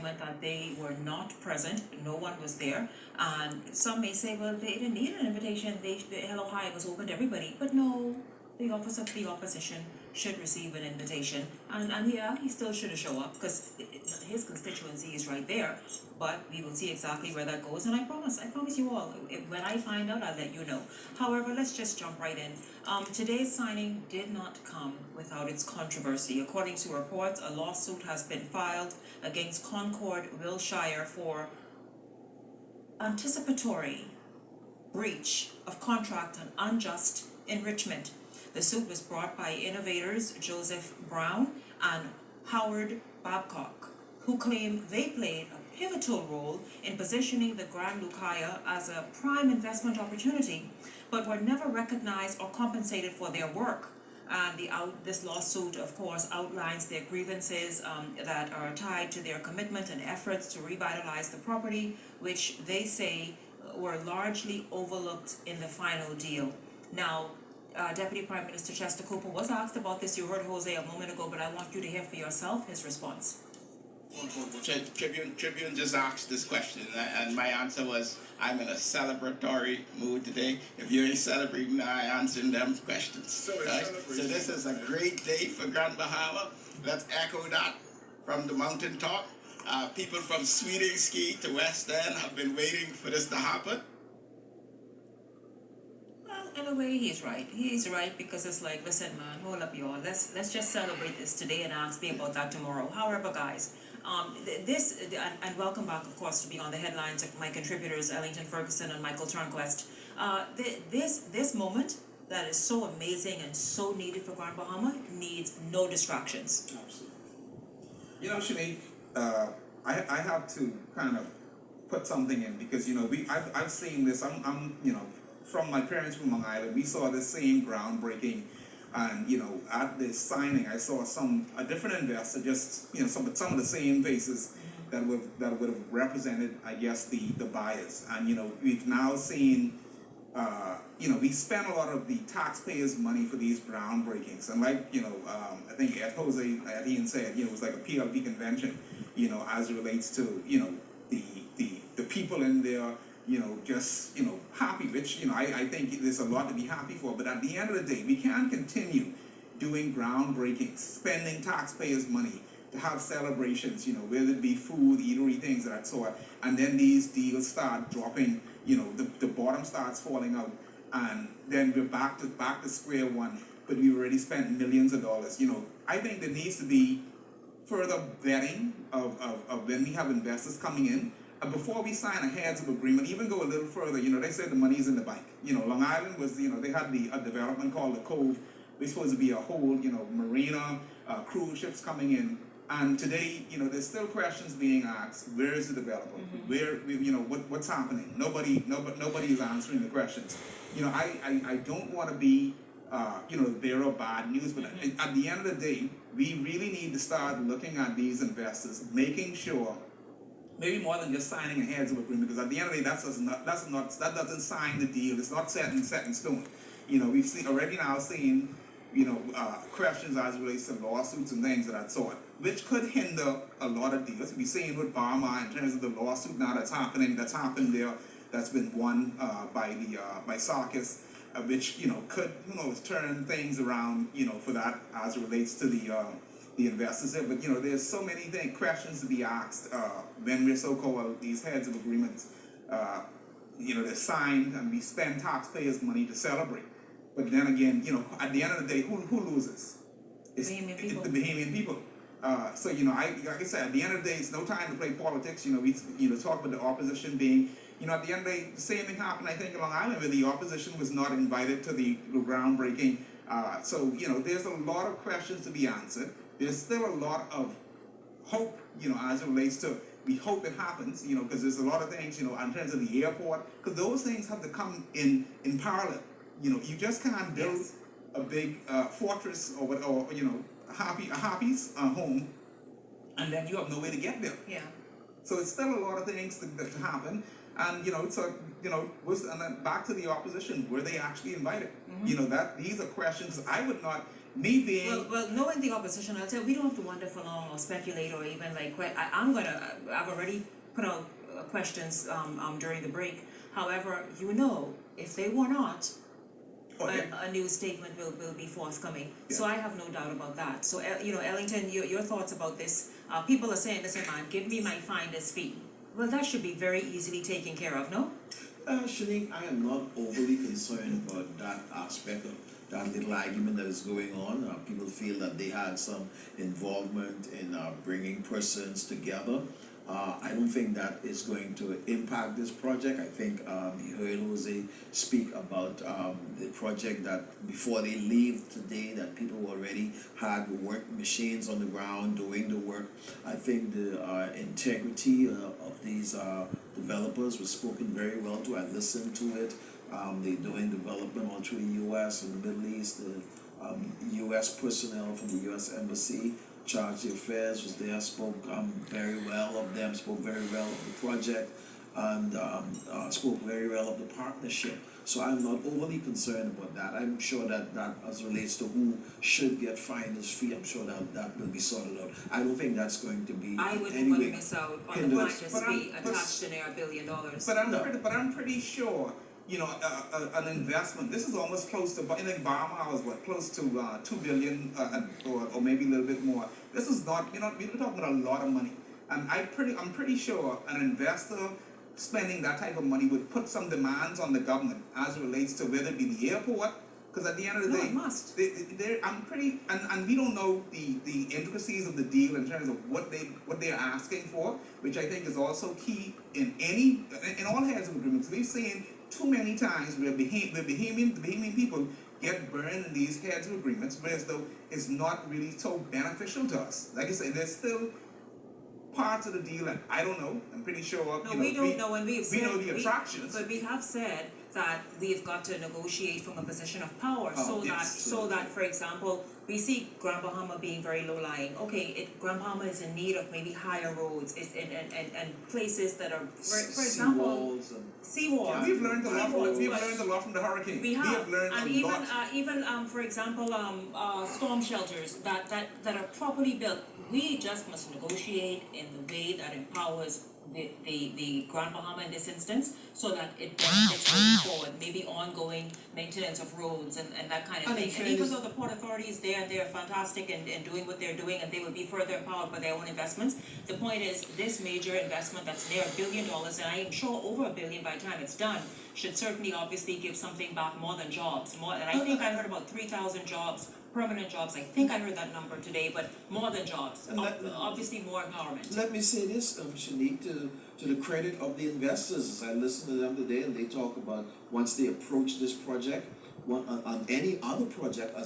that they were not present, no one was there. And some may say, well, they didn't need an invitation, the Hello High was open to everybody. But no, the office of the opposition should receive an invitation. And yeah, he still should have shown up because his constituency is right there. But we will see exactly where that goes. And I promise you all, when I find out, I'll let you know. However, let's just jump right in. Today's signing did not come without its controversy. According to reports, a lawsuit has been filed against Concord Wilshire for anticipatory breach of contract and unjust enrichment. The suit was brought by innovators Joseph Brown and Howard Babcock, who claim they played a pivotal role in positioning the Grand Lucaya as a prime investment opportunity, but were never recognized or compensated for their work. And this lawsuit, of course, outlines their grievances that are tied to their commitment and efforts to revitalize the property, which they say were largely overlooked in the final deal. Now, Deputy Prime Minister Chester Cooper was asked about this. You heard Jose a moment ago, but I want you to hear for yourself his response. Tribune just asked this question, and my answer was, I'm in a celebratory mood today. If you ain't celebrating, I answering them questions. So this is a great day for Grand Bahama. Let's echo that from the mountaintop. People from Sweetingski to West End have been waiting for this to happen. Well, in a way, he's right. He's right because it's like, listen, man, hold up, y'all. Let's just celebrate this today and ask me about that tomorrow. However, guys, and welcome back, of course, to be on the headlines of my contributors, Ellington Ferguson and Michael Turnquest. This moment that is so amazing and so needed for Grand Bahama needs no distractions. Absolutely. You know, Sinead, I have to kind of put something in because I've seen this. I'm from my parents from Long Island. We saw the same groundbreaking. And at the signing, I saw a different investor, just some of the same faces that would have represented, I guess, the buyers. And we've now seen, we spent a lot of the taxpayers' money for these groundbreakings. And like I think Jose Ian said, it was like a PLP convention, as it relates to the people in there. Just happy, which I think there's a lot to be happy for. But at the end of the day, we can't continue doing groundbreaking, spending taxpayers' money to have celebrations, whether it be food, eatery, things of that sort, and then these deals start dropping, the bottom starts falling out, and then we're back to square one. But we already spent millions of dollars. I think there needs to be further vetting of when we have investors coming in. Before we sign a heads of agreement, even go a little further, they said the money's in the bank. Long Island was, they had a development called the Cove. It's supposed to be a whole, marina, cruise ships coming in. And today, there's still questions being asked. Where is the developer? Mm-hmm. What's happening? Nobody's answering the questions. I don't want to be, the bearer of bad news, but at the end of the day, we really need to start looking at these investors, making sure. Maybe more than just signing a heads of agreement, because at the end of the day, that doesn't sign the deal. It's not set in stone. We've already now seen, questions as it relates to lawsuits and things of that sort, which could hinder a lot of deals. We've seen with Barma in terms of the lawsuit now that's happened there, that's been won by Sarkis, which could turn things around for that as it relates to the investors there. But there's so many questions to be asked when we're so-called these heads of agreements. They're signed and we spend taxpayers' money to celebrate. But then again, at the end of the day, who loses? It's the Bahamian people. So like I said, at the end of the day, it's no time to play politics. We talk about the opposition being. At the end of the day, the same thing happened, I think, in Long Island, where the opposition was not invited to the groundbreaking. So there's a lot of questions to be answered. There's still a lot of hope, as it relates to, we hope it happens, because there's a lot of things, in terms of the airport, because those things have to come in parallel. You just can't build a big fortress or a Happy's home, and then you have no way to get there. Yeah. So it's still a lot of things to happen, and and then back to the opposition, were they actually invited? Mm-hmm. That these are questions I would not. me being Well, knowing the opposition, I'll tell you, we don't have to wonder for long or speculate or even like, I've already put out questions, during the break. However, if they were not, okay. a new statement will be forthcoming. So I have no doubt about that. So, Ellington, your thoughts about this? People are saying, listen, man, give me my finder's fee. Well, that should be very easily taken care of, no? Shanique, I am not overly concerned about that aspect of that little argument that is going on. People feel that they had some involvement in bringing persons together. I don't think that is going to impact this project. I think you heard Jose speak about the project that before they leave today, that people already had work machines on the ground doing the work. I think the integrity of these developers was spoken very well to. I listened to it. They're doing development all through the U.S. and the Middle East. The U.S. personnel from the U.S. Embassy, charge of affairs, was there, spoke very well of them, spoke very well of the project, and spoke very well of the partnership. So I'm not overly concerned about that. I'm sure that as relates to who should get finder's fee, I'm sure that will be sorted out. I don't think that's going to be I wouldn't in want any to way miss out on the hindered. finder's fee attached to their $1 billion. But I'm pretty sure, an investment. This is almost close to. I think Bahamas was close to $2 billion, or maybe a little bit more. This is not. We're talking about a lot of money, and I'm pretty sure an investor spending that type of money would put some demands on the government as it relates to whether it be the airport. Because at the end of the day, it must. I'm pretty, and we don't know the intricacies of the deal in terms of what they're asking for, which I think is also key in all heads of agreements. We've seen too many times where Bahamian people get burned in these heads of agreements, whereas though it's not really so beneficial to us. Like I said, there's still parts of the deal that I don't know. I'm pretty sure. No, we don't know, and we know the attractions. But we have said that we've got to negotiate from a position of power, yes. so that, for example, we see Grand Bahama being very low lying. Okay, Grand Bahama is in need of maybe higher roads, and places that are, for example, seawalls. Yeah, we've learned a lot from the hurricane. We have learned and a lot. even for example, storm shelters that are properly built. We just must negotiate in the way that empowers the Grand Bahama in this instance, so that it benefits moving forward, maybe ongoing maintenance of roads and that kind of And in thing. And even fairness- though the Port Authority is there and they're fantastic and doing what they're doing, and they will be further empowered by their own investments, the point is this major investment that's near $1 billion, and I am sure over $1 billion by the time it's done, should certainly obviously give something back more than jobs. And I think I heard about 3,000 jobs, permanent jobs. I think I heard that number today, but more than jobs. And Obviously more empowerment. Let me say this, Shanique, to the credit of the investors, as I listened to them today, and they talk about once they approach this project, on any other project, as